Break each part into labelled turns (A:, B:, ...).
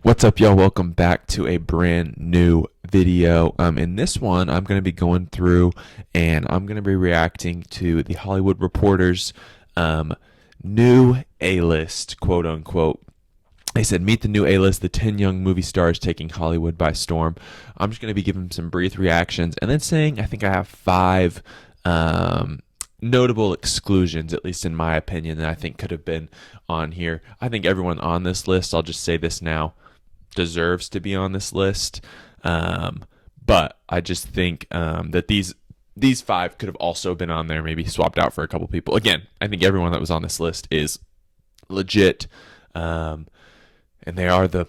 A: What's up, y'all? Welcome back to a brand new video. In this one, I'm going to be going through and I'm going to be reacting to the Hollywood Reporter's new A-list, quote unquote. They said, meet the new A-list, the 10 young movie stars taking Hollywood by storm. I'm just going to be giving some brief reactions and then saying I think I have five notable exclusions, at least in my opinion, that I think could have been on here. I think everyone on this list, I'll just say this now, deserves to be on this list. But I just think that these five could have also been on there, maybe swapped out for a couple people. Again, I think everyone that was on this list is legit. And they are the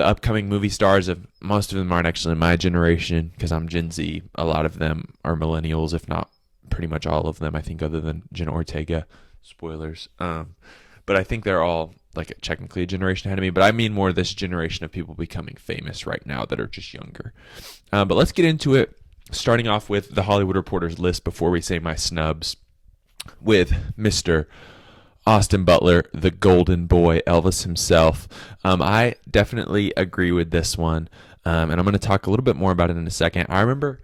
A: upcoming movie stars. Of most of them aren't actually my generation because I'm Gen Z. A lot of them are millennials, if not pretty much all of them, I think, other than Jenna Ortega. Spoilers. But I think they're all like technically a generation ahead of me. But I mean more this generation of people becoming famous right now that are just younger. But let's get into it. Starting off with the Hollywood Reporter's list before we say my snubs, with Mr. Austin Butler, the golden boy, Elvis himself. I definitely agree with this one. And I'm going to talk a little bit more about it in a second. I remember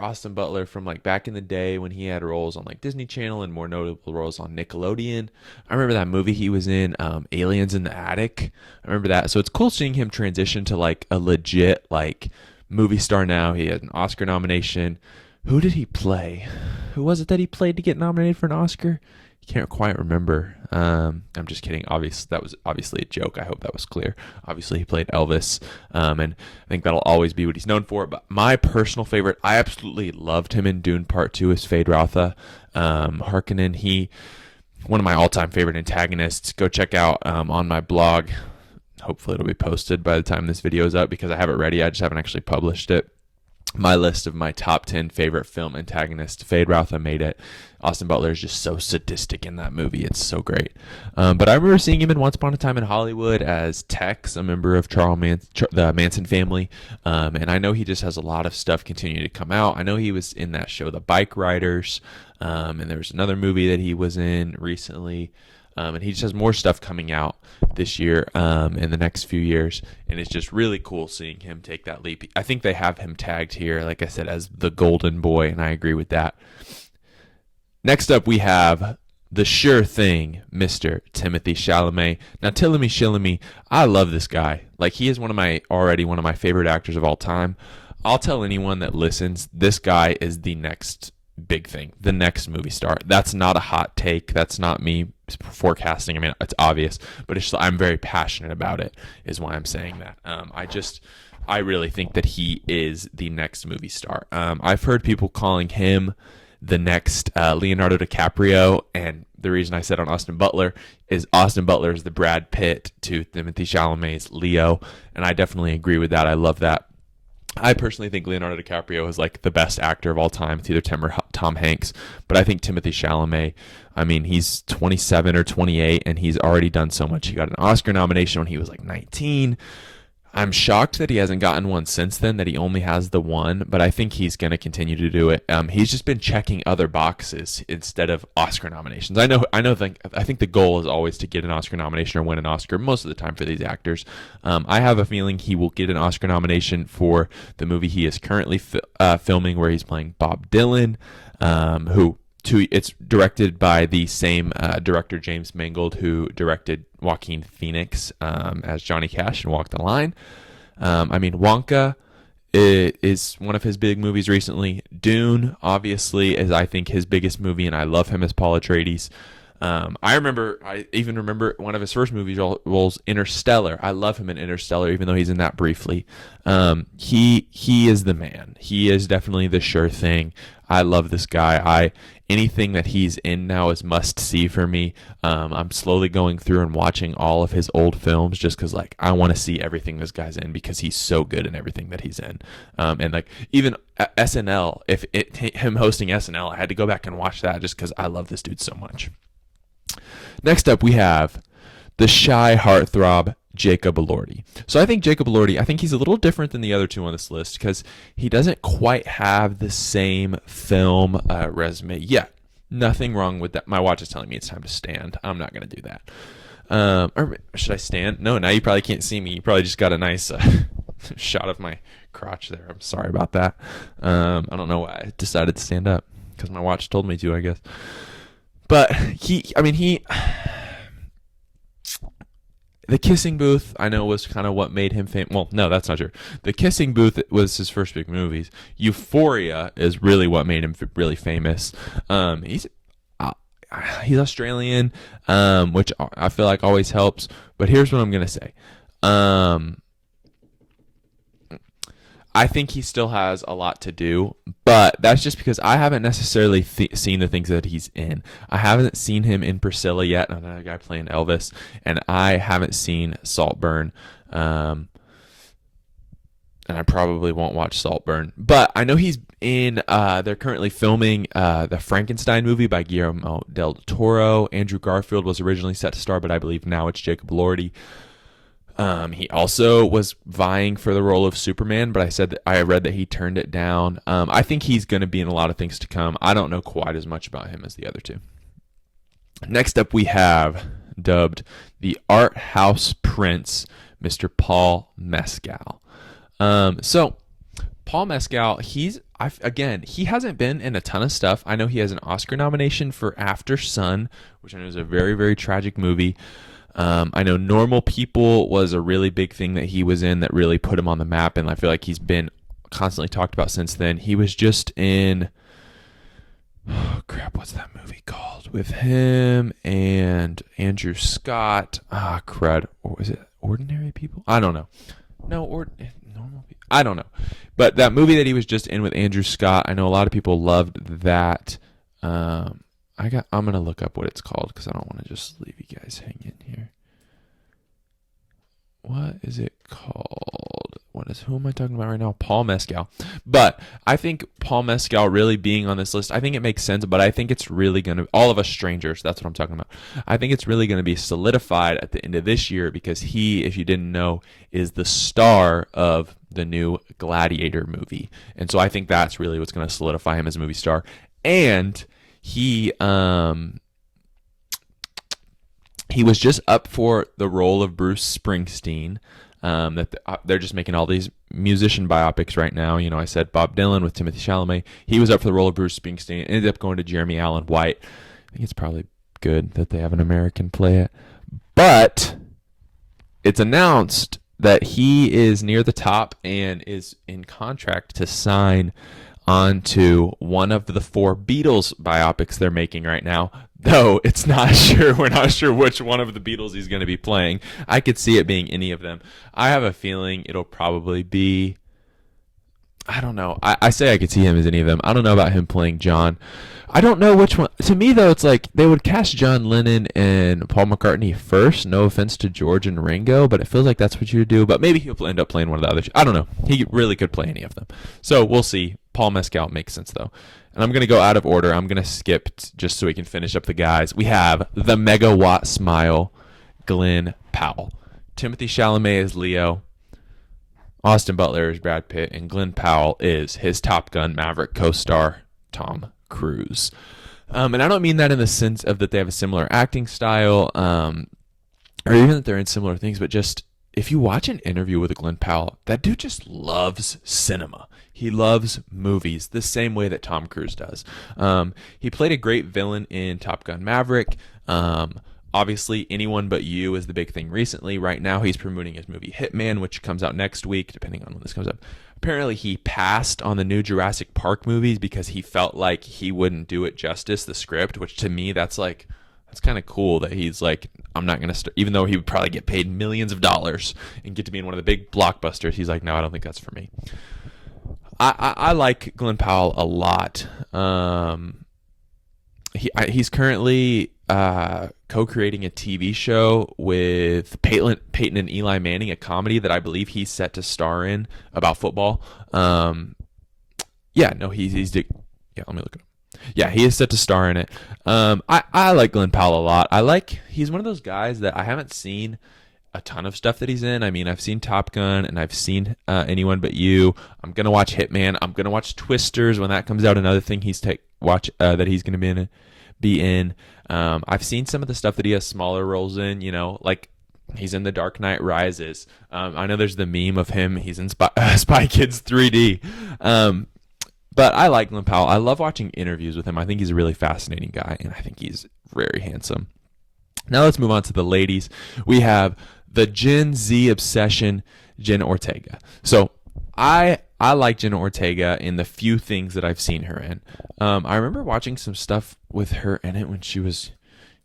A: Austin Butler from like back in the day when he had roles on like Disney Channel and more notable roles on Nickelodeon. I remember that movie he was in, Aliens in the Attic. I remember that. So it's cool seeing him transition to like a legit like movie star now. He had an Oscar nomination. Who did he play? Who was it that he played to get nominated for an Oscar? Can't quite remember. I'm just kidding. Obviously, that was obviously a joke. I hope that was clear. Obviously, he played Elvis, and I think that'll always be what he's known for. But my personal favorite, I absolutely loved him in Dune Part 2 as Feyd-Rautha Harkonnen. One of my all-time favorite antagonists. Go check out on my blog. Hopefully, it'll be posted by the time this video is up because I have it ready. I just haven't actually published it. My list of my top 10 favorite film antagonists. Feyd-Rautha made it. Austin Butler is just so sadistic in that movie. It's so great. But I remember seeing him in Once Upon a Time in Hollywood as Tex, a member of the Manson family. And I know he just has a lot of stuff continuing to come out. I know he was in that show, The Bike Riders. And there was another movie that he was in recently. And he just has more stuff coming out this year, in the next few years. And it's just really cool seeing him take that leap. I think they have him tagged here, like I said, as the golden boy, and I agree with that. Next up, we have the sure thing, Mr. Timothée Chalamet. Now, Timothée Chalamet, I love this guy. Like, he is already one of my favorite actors of all time. I'll tell anyone that listens, this guy is the next big thing, the next movie star. That's not a hot take. That's not me forecasting. I mean, it's obvious, but I'm very passionate about it, is why I'm saying that. I really think that he is the next movie star. I've heard people calling him the next Leonardo DiCaprio, and the reason I said on Austin Butler is Austin Butler is the Brad Pitt to Timothée Chalamet's Leo, and I definitely agree with that. I love that. I personally think Leonardo DiCaprio is like the best actor of all time. It's either Tim or Tom Hanks, but I think Timothée Chalamet, I mean, he's 27 or 28 and he's already done so much. He got an Oscar nomination when he was like 19. I'm shocked that he hasn't gotten one since then, that he only has the one, but I think he's going to continue to do it. He's just been checking other boxes instead of Oscar nominations. I think the goal is always to get an Oscar nomination or win an Oscar most of the time for these actors. I have a feeling he will get an Oscar nomination for the movie he is currently filming where he's playing Bob Dylan, it's directed by the same director, James Mangold, who directed Joaquin Phoenix as Johnny Cash in Walk the Line. Wonka is one of his big movies recently. Dune, obviously, is I think his biggest movie, and I love him as Paul Atreides. I even remember one of his first movie roles, Interstellar. I love him in Interstellar, even though he's in that briefly. He is the man. He is definitely the sure thing. I love this guy. Anything that he's in now is must see for me. I'm slowly going through and watching all of his old films just because like I want to see everything this guy's in because he's so good in everything that he's in. And like even SNL, him hosting SNL, I had to go back and watch that just because I love this dude so much. Next up, we have the shy heartthrob, Jacob Elordi. So I think Jacob Elordi, he's a little different than the other two on this list because he doesn't quite have the same film resume yet. Nothing wrong with that. My watch is telling me it's time to stand. I'm not going to do that. Or should I stand? No, now you probably can't see me. You probably just got a nice shot of my crotch there. I'm sorry about that. I don't know why I decided to stand up because my watch told me to, I guess. But the Kissing Booth, I know, was kind of what made him famous. Well, no, that's not true. The Kissing Booth was his first big movies. Euphoria is really what made him really famous. He's Australian, which I feel like always helps. But here's what I'm gonna say. I think he still has a lot to do, but that's just because I haven't necessarily seen the things that he's in. I haven't seen him in Priscilla yet, another guy playing Elvis, and I haven't seen Saltburn, and I probably won't watch Saltburn. But I know he's in, they're currently filming the Frankenstein movie by Guillermo del Toro. Andrew Garfield was originally set to star, but I believe now it's Jacob Elordi. He also was vying for the role of Superman, but I read that he turned it down. I think he's going to be in a lot of things to come. I don't know quite as much about him as the other two. Next up, we have dubbed the Art House Prince, Mr. Paul Mescal. So Paul Mescal, he hasn't been in a ton of stuff. I know he has an Oscar nomination for After Sun, which I know is a very, very tragic movie. I know Normal People was a really big thing that he was in that really put him on the map, and I feel like he's been constantly talked about since then. He was just in, what's that movie called? With him and Andrew Scott. Crud. Or was it Ordinary People? I don't know. Normal People. I don't know. But that movie that he was just in with Andrew Scott, I know a lot of people loved that. I'm gonna look up what it's called because I don't want to just leave you guys hanging here. What is it called? Who am I talking about right now? Paul Mescal. But I think Paul Mescal really being on this list, I think it makes sense, but I think it's really gonna, All of Us Strangers, that's what I'm talking about. I think it's really gonna be solidified at the end of this year because he, if you didn't know, is the star of the new Gladiator movie. And so I think that's really what's gonna solidify him as a movie star. And he was just up for the role of Bruce Springsteen. They're just making all these musician biopics right now. You know, I said Bob Dylan with Timothée Chalamet. He was up for the role of Bruce Springsteen. Ended up going to Jeremy Allen White. I think it's probably good that they have an American play it. But it's announced that he is near the top and is in contract to sign onto one of the 4 Beatles biopics they're making right now, though it's not sure. We're not sure which one of the Beatles he's going to be playing. I could see it being any of them. I have a feeling it'll probably be, I don't know. I say I could see him as any of them. I don't know about him playing John. I don't know which one. To me, though, it's like they would cast John Lennon and Paul McCartney first. No offense to George and Ringo, but it feels like that's what you would do. But maybe he'll end up playing one of the others. I don't know. He really could play any of them. So we'll see. Paul Mescal makes sense, though. And I'm going to go out of order. I'm going to skip just so we can finish up the guys. We have the Megawatt Smile, Glenn Powell. Timothée Chalamet is Leo. Austin Butler is Brad Pitt. And Glenn Powell is his Top Gun Maverick co-star, Tom Cruise. And I don't mean that in the sense of that they have a similar acting style, or even that they're in similar things, but just if you watch an interview with Glenn Powell, that dude just loves cinema. He loves movies the same way that Tom Cruise does. He played a great villain in Top Gun Maverick. Obviously, Anyone But You is the big thing recently. Right now, he's promoting his movie Hitman, which comes out next week, depending on when this comes up. Apparently, he passed on the new Jurassic Park movies because he felt like he wouldn't do it justice, the script, which to me, that's kind of cool that he's like, I'm not going to, even though he would probably get paid millions of dollars and get to be in one of the big blockbusters, he's like, no, I don't think that's for me. I like Glenn Powell a lot. He's currently co-creating a TV show with Peyton and Eli Manning, a comedy that I believe he's set to star in about football. Let me look it up. Yeah, he is set to star in it. I like Glenn Powell a lot. He's one of those guys that I haven't seen a ton of stuff that he's in. I mean, I've seen Top Gun and I've seen Anyone But You. I'm gonna watch Hitman. I'm gonna watch Twisters when that comes out. Another thing that he's gonna be in. I've seen some of the stuff that he has smaller roles in, like he's in The Dark Knight Rises. I know there's the meme of him. He's in Spy Kids 3D. But I like Glen Powell. I love watching interviews with him. I think he's a really fascinating guy, and I think he's very handsome. Now let's move on to the ladies. We have the Gen Z obsession, Jenna Ortega. So I like Jenna Ortega in the few things that I've seen her in. I remember watching some stuff with her in it when she was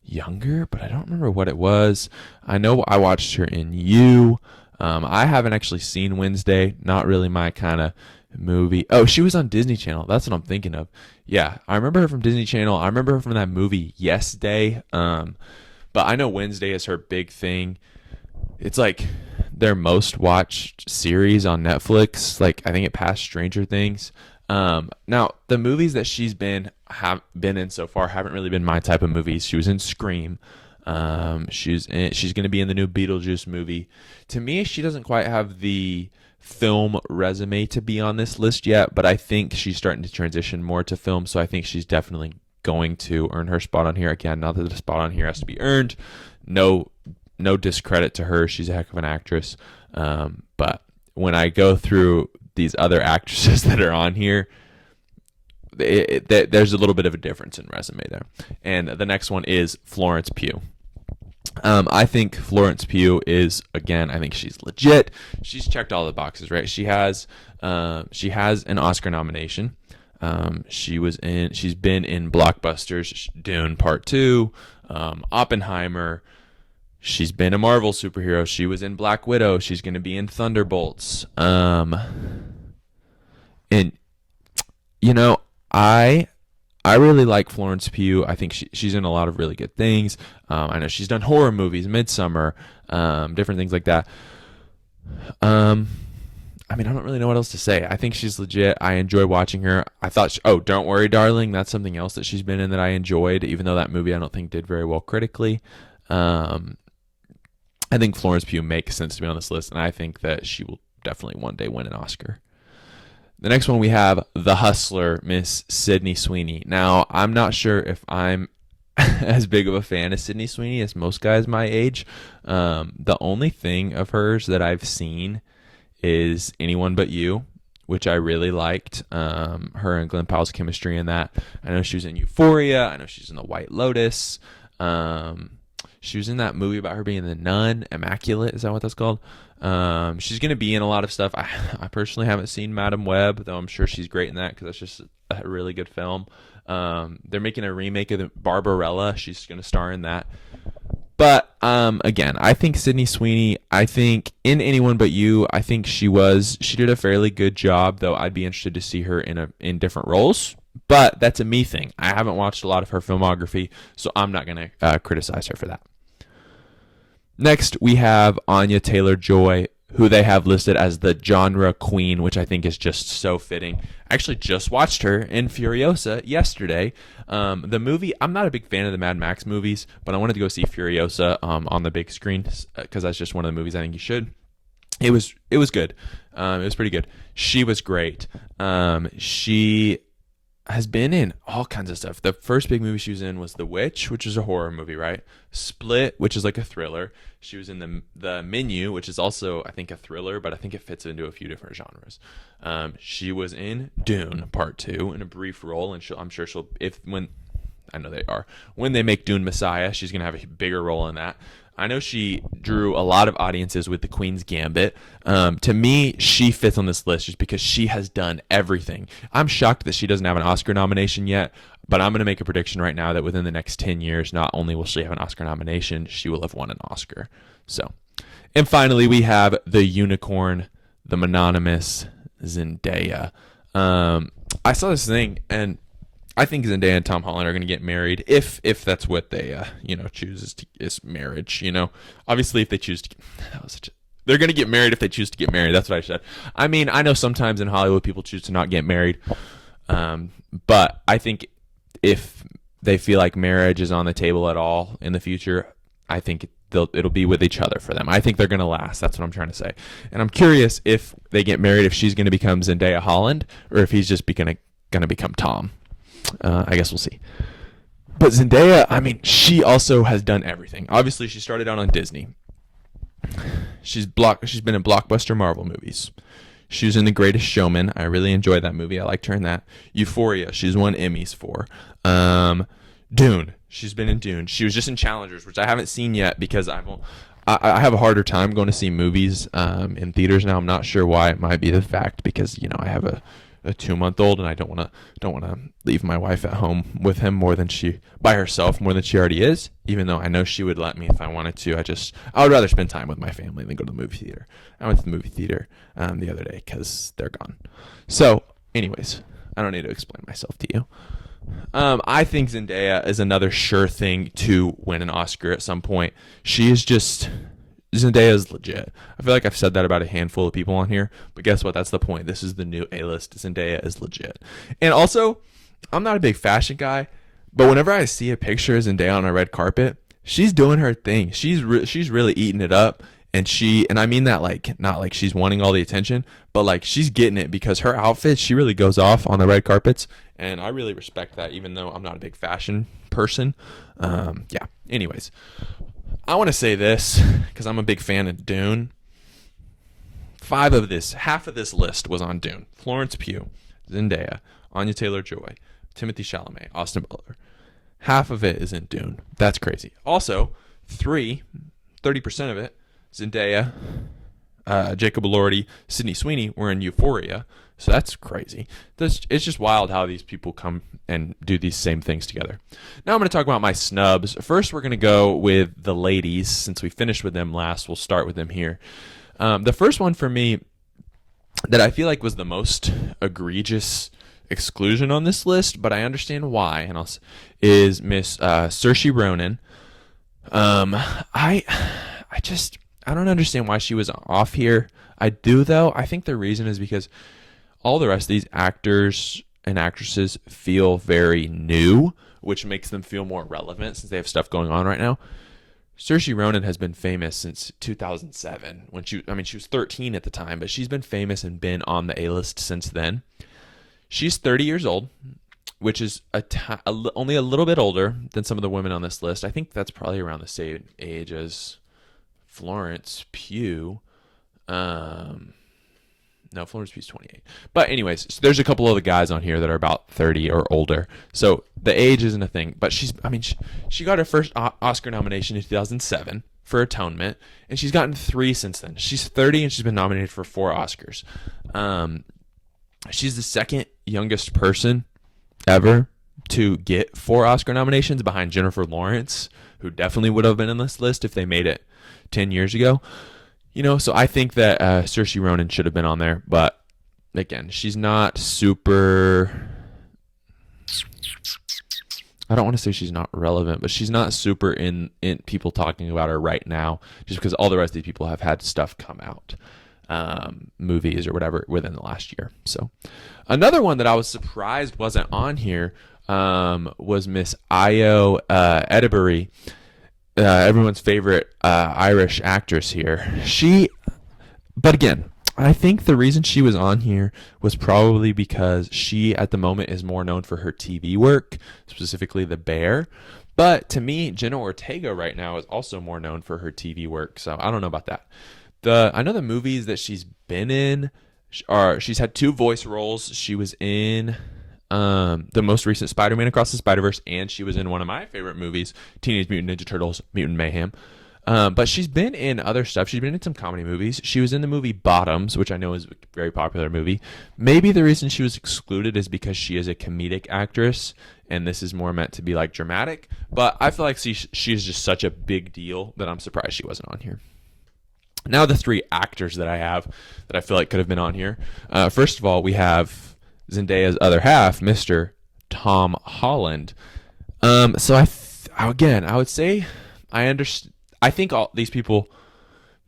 A: younger, but I don't remember what it was. I know I watched her in You. I haven't actually seen Wednesday. Not really my kind of movie. Oh, she was on Disney Channel. That's what I'm thinking of. Yeah, I remember her from Disney Channel. I remember her from that movie Yes Day. But I know Wednesday is her big thing. It's like their most watched series on Netflix. Like I think it passed Stranger Things. Now the movies that she's been in so far haven't really been my type of movies. She was in Scream. She's going to be in the new Beetlejuice movie. To me, she doesn't quite have the film resume to be on this list yet, but I think she's starting to transition more to film. So I think she's definitely going to earn her spot on here. Again, not that the spot on here has to be earned. No discredit to her. She's a heck of an actress. But when I go through these other actresses that are on here, there's a little bit of a difference in resume there. And the next one is Florence Pugh. I think Florence Pugh is, again, I think she's legit. She's checked all the boxes, right? She has an Oscar nomination. She's been in blockbusters, Dune Part 2, Oppenheimer. She's been a Marvel superhero. She was in Black Widow. She's going to be in Thunderbolts. And I really like Florence Pugh. I think she's in a lot of really good things. I know she's done horror movies, Midsummer, different things like that. I don't really know what else to say. I think she's legit. I enjoy watching her. I thought, Don't Worry, Darling. That's something else that she's been in that I enjoyed, even though that movie I don't think did very well critically. I think Florence Pugh makes sense to be on this list, and I think that she will definitely one day win an Oscar. The next one we have The Hustler, Miss Sydney Sweeney. Now, I'm not sure if I'm as big of a fan of Sydney Sweeney as most guys my age. The only thing of hers that I've seen is Anyone But You, which I really liked. Her and Glen Powell's chemistry in that. I know she was in Euphoria. I know she's in The White Lotus. She was in that movie about her being the nun, Immaculate. Is that what that's called? She's going to be in a lot of stuff. I personally haven't seen Madam Web, though I'm sure she's great in that because that's just a really good film. They're making a remake of the Barbarella. She's going to star in that. But again, I think Sydney Sweeney, I think in Anyone But You, I think she did a fairly good job, though I'd be interested to see her in different roles. But that's a me thing. I haven't watched a lot of her filmography, so I'm not going to criticize her for that. Next, we have Anya Taylor-Joy, who they have listed as the genre queen, which I think is just so fitting. I actually just watched her in Furiosa yesterday. The movie, I'm not a big fan of the Mad Max movies, but I wanted to go see Furiosa on the big screen because that's just one of the movies I think you should. It was good. It was pretty good. She was great. She has been in all kinds of stuff. The first big movie she was in was The Witch, which is a horror movie, right? Split, which is like a thriller. She was in the Menu, which is also, I think, a thriller, but I think it fits into a few different genres. She was in Dune Part 2 in a brief role, and I'm sure when they make Dune Messiah, she's going to have a bigger role in that. I know she drew a lot of audiences with The Queen's Gambit. To me, she fits on this list just because she has done everything. I'm shocked that she doesn't have an Oscar nomination yet, but I'm going to make a prediction right now that within the next 10 years, not only will she have an Oscar nomination, she will have won an Oscar. And finally, we have the unicorn, the mononymous Zendaya. I saw this thing, and I think Zendaya and Tom Holland are going to get married if that's what they choose is marriage. Obviously if they choose to, they're going to get married if they choose to get married. That's what I said. I know sometimes in Hollywood people choose to not get married, but I think if they feel like marriage is on the table at all in the future, I think it'll be with each other for them. I think they're going to last. That's what I'm trying to say. And I'm curious if they get married, if she's going to become Zendaya Holland or if he's just going to become Tom. I guess we'll see. But Zendaya, I mean, she also has done everything. Obviously, she started out on Disney. She's been in blockbuster Marvel movies. She was in The Greatest Showman. I really enjoyed that movie. I liked her in that. Euphoria, she's won Emmys for. Dune, she's been in Dune. She was just in Challengers, which I haven't seen yet because I have a harder time going to see movies in theaters now. I'm not sure why. It might be the fact because I have a 2-month-old and I don't want to leave my wife at home with him by herself more than she already is. Even though I know she would let me if I wanted to. I would rather spend time with my family than go to the movie theater. I went to the movie theater the other day because they're gone. So, anyways, I don't need to explain myself to you. I think Zendaya is another sure thing to win an Oscar at some point. Zendaya is legit. I feel like I've said that about a handful of people on here, but guess what? That's the point. This is the new A-list. Zendaya is legit. And also, I'm not a big fashion guy, but whenever I see a picture of Zendaya on a red carpet, she's doing her thing. She's really eating it up, and I mean that not like she's wanting all the attention, but like she's getting it because her outfit, she really goes off on the red carpets, and I really respect that, even though I'm not a big fashion person. Yeah. Anyways. I want to say this because I'm a big fan of Dune. Half of this list was on Dune. Florence Pugh, Zendaya, Anya Taylor-Joy, Timothée Chalamet, Austin Butler. Half of it is in Dune. That's crazy. Also, 30% of it, Zendaya, Jacob Elordi, Sydney Sweeney were in Euphoria. So that's crazy. It's just wild how these people come and do these same things together. Now I'm going to talk about my snubs. First, we're going to go with the ladies. Since we finished with them last, we'll start with them here. The first one for me that I feel like was the most egregious exclusion on this list, but I understand why, is Miss Saoirse Ronan. I don't understand why she was off here. I do, though. I think the reason is because all the rest of these actors and actresses feel very new, which makes them feel more relevant since they have stuff going on right now. Saoirse Ronan has been famous since 2007 when she was 13 at the time, but she's been famous and been on the A-list since then. She's 30 years old, which is only a little bit older than some of the women on this list. I think that's probably around the same age as Florence Pugh. No, Florence Pugh's 28. But anyways, so there's a couple of the guys on here that are about 30 or older. So the age isn't a thing. But she got her first Oscar nomination in 2007 for Atonement, and she's gotten 3 since then. She's 30 and she's been nominated for 4 Oscars. She's the second youngest person ever to get 4 Oscar nominations behind Jennifer Lawrence, who definitely would have been on this list if they made it 10 years ago. So I think that Saoirse Ronan should have been on there, but again, she's not super. I don't want to say she's not relevant, but she's not super in people talking about her right now, just because all the rest of these people have had stuff come out, movies or whatever within the last year. So another one that I was surprised wasn't on here was Miss Ayo Edebiri. Everyone's favorite Irish actress here. But again, I think the reason she was on here was probably because she, at the moment, is more known for her TV work, specifically The Bear. But to me, Jenna Ortega right now is also more known for her TV work, so I don't know about that. I know the movies that she's been in she's had 2 voice roles. She was in the most recent Spider-Man Across the Spider-Verse, and she was in one of my favorite movies, Teenage Mutant Ninja Turtles, Mutant Mayhem. But she's been in other stuff. She's been in some comedy movies. She was in the movie Bottoms, which I know is a very popular movie. Maybe the reason she was excluded is because she is a comedic actress, and this is more meant to be like dramatic. But I feel like she's just such a big deal that I'm surprised she wasn't on here. Now the 3 actors that I have that I feel like could have been on here. First of all, we have Zendaya's other half, Mr. Tom Holland. So I would say I understand. I think all these people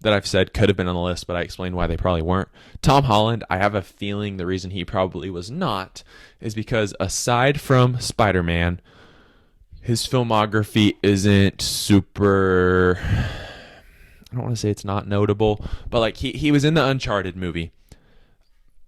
A: that I've said could have been on the list, but I explained why they probably weren't. Tom Holland, I have a feeling the reason he probably was not is because aside from Spider-Man, his filmography isn't super. I don't want to say it's not notable, but like he was in the Uncharted movie.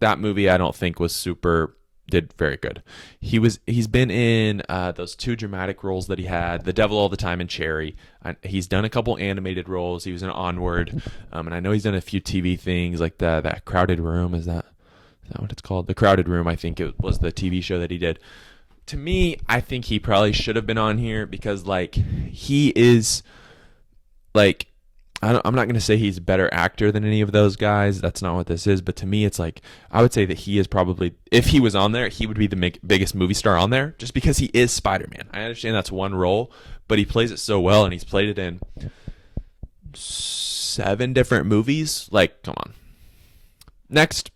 A: That movie I don't think was super did very good. He's been in those two dramatic roles that he had, The Devil All the Time and Cherry. He's done a couple animated roles. He was in Onward, and I know he's done a few TV things like that Crowded Room. Is that what it's called? The Crowded Room, I think it was the TV show that he did. To me, I think he probably should have been on here because like he is like I'm not going to say he's a better actor than any of those guys. That's not what this is. But to me, it's like I would say that he is probably, if he was on there, he would be the biggest movie star on there just because he is Spider-Man. I understand that's one role, but he plays it so well, and he's played it in 7 different movies. Like, come on. Next,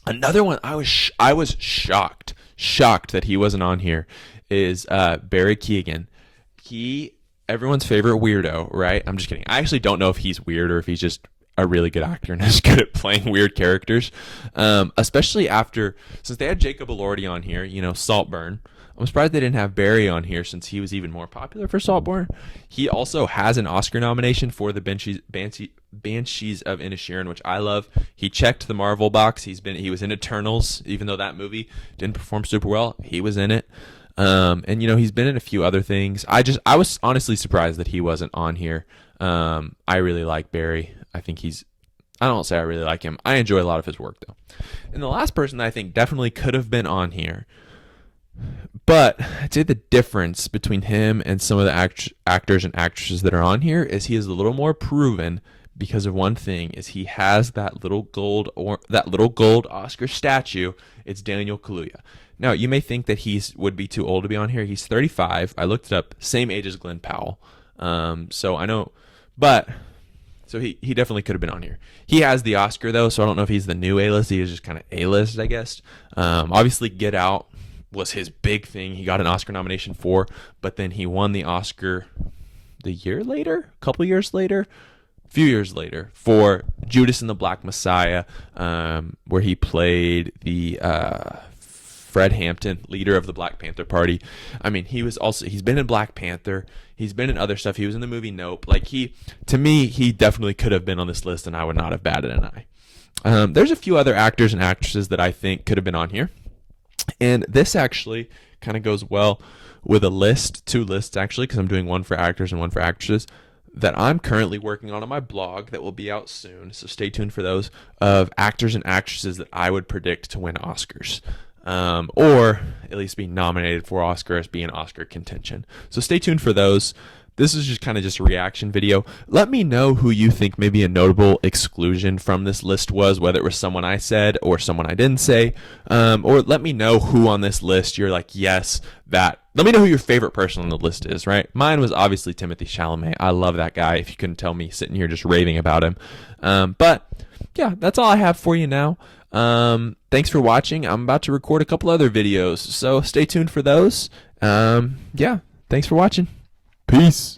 A: another one I was shocked that he wasn't on here is Barry Keoghan. Everyone's favorite weirdo, right? I'm just kidding. I actually don't know if he's weird or if he's just a really good actor and is good at playing weird characters. Especially since they had Jacob Elordi on here, Saltburn. I'm surprised they didn't have Barry on here since he was even more popular for Saltburn. He also has an Oscar nomination for the Banshees of Inisherin, which I love. He checked the Marvel box. He was in Eternals, even though that movie didn't perform super well. He was in it. And he's been in a few other things. I was honestly surprised that he wasn't on here. I really like Barry. I don't say I really like him. I enjoy a lot of his work though. And the last person that I think definitely could have been on here, but I'd say the difference between him and some of the actors and actresses that are on here is he is a little more proven because of one thing, is he has that little gold Oscar statue. It's Daniel Kaluuya. Now, you may think that he would be too old to be on here. He's 35. I looked it up. Same age as Glenn Powell. So I know, so he definitely could have been on here. He has the Oscar, though, so I don't know if he's the new A-list. He is just kind of A-list, I guess. Obviously, Get Out was his big thing. He got an Oscar nomination for, but then he won the Oscar a few years later, for Judas and the Black Messiah, where he played the Fred Hampton, leader of the Black Panther Party. I mean, he's been in Black Panther. He's been in other stuff. He was in the movie Nope. To me, he definitely could have been on this list, and I would not have batted an eye. There's a few other actors and actresses that I think could have been on here. And this actually kind of goes well with two lists actually, because I'm doing one for actors and one for actresses that I'm currently working on my blog that will be out soon. So stay tuned for those, of actors and actresses that I would predict to win Oscars. Or at least be nominated for Oscars, be in Oscar contention. So stay tuned for those. This is just kind of just a reaction video. Let me know who you think maybe a notable exclusion from this list was, whether it was someone I said or someone I didn't say. Or let me know who on this list you're like, yes, that. Let me know who your favorite person on the list is, right? Mine was obviously Timothée Chalamet. I love that guy, if you couldn't tell me sitting here just raving about him. But yeah, that's all I have for you now. Thanks for watching. I'm about to record a couple other videos, so stay tuned for those. Yeah, thanks for watching. Peace.